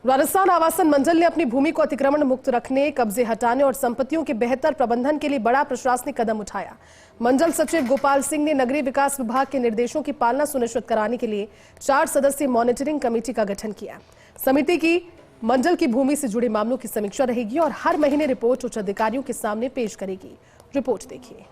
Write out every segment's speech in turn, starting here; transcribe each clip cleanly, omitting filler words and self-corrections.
राजस्थान आवासन मंडल ने अपनी भूमि को अतिक्रमण मुक्त रखने, कब्जे हटाने और संपत्तियों के बेहतर प्रबंधन के लिए बड़ा प्रशासनिक कदम उठाया। मंडल सचिव गोपाल सिंह ने नगरीय विकास विभाग के निर्देशों की पालना सुनिश्चित कराने के लिए 4 सदस्यीय मॉनिटरिंग कमेटी का गठन किया। समिति की मंडल की भूमि से जुड़े मामलों की समीक्षा रहेगी और हर महीने रिपोर्ट उच्च अधिकारियों के सामने पेश करेगी। रिपोर्ट देखिए।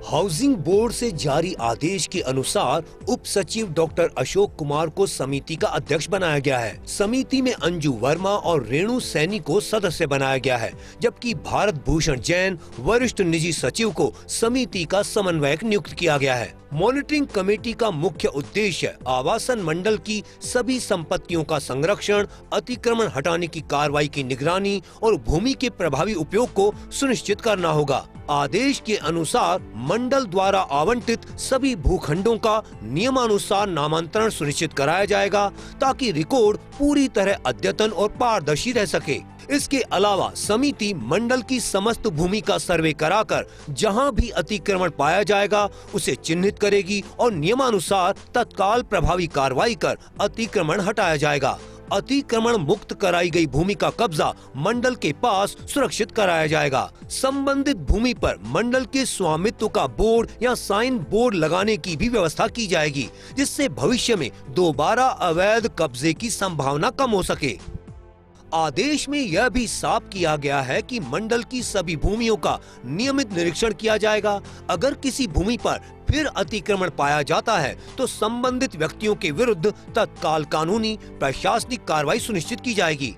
हाउसिंग बोर्ड से जारी आदेश के अनुसार उप सचिव डॉक्टर अशोक कुमार को समिति का अध्यक्ष बनाया गया है। समिति में अंजू वर्मा और रेणु सैनी को सदस्य बनाया गया है, जबकि भारत भूषण जैन वरिष्ठ निजी सचिव को समिति का समन्वयक नियुक्त किया गया है। मॉनिटरिंग कमेटी का मुख्य उद्देश्य आवासन मंडल की सभी संपत्तियों का संरक्षण, अतिक्रमण हटाने की कार्रवाई की निगरानी और भूमि के प्रभावी उपयोग को सुनिश्चित करना होगा। आदेश के अनुसार मंडल द्वारा आवंटित सभी भूखंडों का नियमानुसार नामांतरण सुनिश्चित कराया जाएगा, ताकि रिकॉर्ड पूरी तरह अद्यतन और पारदर्शी रह सके। इसके अलावा समिति मंडल की समस्त भूमि का सर्वे कराकर जहां भी अतिक्रमण पाया जाएगा उसे चिन्हित करेगी और नियमानुसार तत्काल प्रभावी कार्रवाई कर अतिक्रमण हटाया जाएगा। अतिक्रमण मुक्त कराई गई भूमि का कब्जा मंडल के पास सुरक्षित कराया जाएगा। संबंधित भूमि पर मंडल के स्वामित्व का बोर्ड या साइन बोर्ड लगाने की भी व्यवस्था की जाएगी, जिससे भविष्य में दोबारा अवैध कब्जे की संभावना कम हो सके। आदेश में यह भी साफ किया गया है कि मंडल की सभी भूमियों का नियमित निरीक्षण किया जाएगा। अगर किसी भूमि पर फिर अतिक्रमण पाया जाता है तो संबंधित व्यक्तियों के विरुद्ध तत्काल कानूनी प्रशासनिक कार्रवाई सुनिश्चित की जाएगी।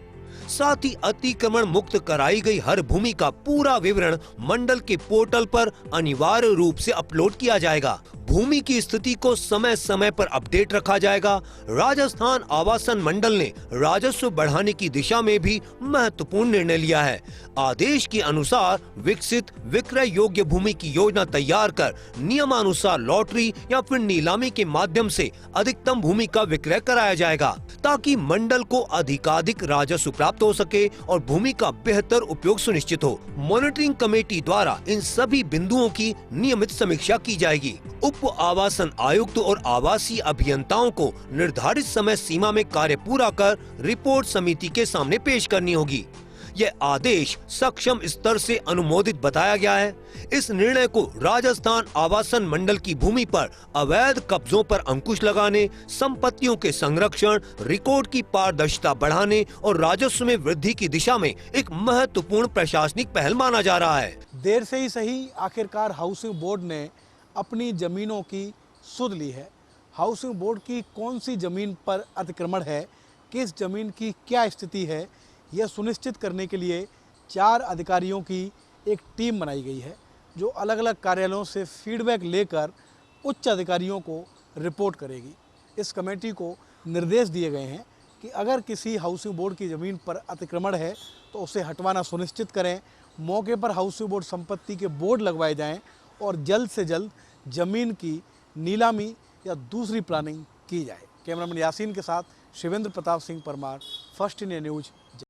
साथ ही अतिक्रमण मुक्त कराई गई हर भूमि का पूरा विवरण मंडल के पोर्टल पर अनिवार्य रूप से अपलोड किया जाएगा। भूमि की स्थिति को समय समय पर अपडेट रखा जाएगा। राजस्थान आवासन मंडल ने राजस्व बढ़ाने की दिशा में भी महत्वपूर्ण निर्णय लिया है। आदेश के अनुसार विकसित विक्रय योग्य भूमि की योजना तैयार कर नियमानुसार लॉटरी या फिर नीलामी के माध्यम से अधिकतम भूमि का विक्रय कराया जाएगा, ताकि मंडल को अधिकाधिक राजस्व प्राप्त हो सके और भूमि का बेहतर उपयोग सुनिश्चित हो। मॉनिटरिंग कमेटी द्वारा इन सभी बिंदुओं की नियमित समीक्षा की जाएगी। उप आवासन आयुक्त और आवासीय अभियंताओं को निर्धारित समय सीमा में कार्य पूरा कर रिपोर्ट समिति के सामने पेश करनी होगी। यह आदेश सक्षम स्तर से अनुमोदित बताया गया है। इस निर्णय को राजस्थान आवासन मंडल की भूमि पर अवैध कब्जों पर अंकुश लगाने, संपत्तियों के संरक्षण, रिकॉर्ड की पारदर्शिता बढ़ाने और राजस्व में वृद्धि की दिशा में एक महत्वपूर्ण प्रशासनिक पहल माना जा रहा है। देर से ही सही, आखिरकार हाउसिंग बोर्ड ने अपनी जमीनों की सुध ली है। हाउसिंग बोर्ड की कौन सी जमीन पर अतिक्रमण है, किस जमीन की क्या स्थिति है, यह सुनिश्चित करने के लिए 4 अधिकारियों की एक टीम बनाई गई है, जो अलग अलग कार्यालयों से फीडबैक लेकर उच्च अधिकारियों को रिपोर्ट करेगी। इस कमेटी को निर्देश दिए गए हैं कि अगर किसी हाउसिंग बोर्ड की ज़मीन पर अतिक्रमण है तो उसे हटवाना सुनिश्चित करें। मौके पर हाउसिंग बोर्ड संपत्ति के बोर्ड लगवाए जाएं और जल्द से जल्द ज़मीन की नीलामी या दूसरी प्लानिंग की जाए। कैमरामैन यासीन के साथ Shivendra Pratap Singh Parmar, first India news,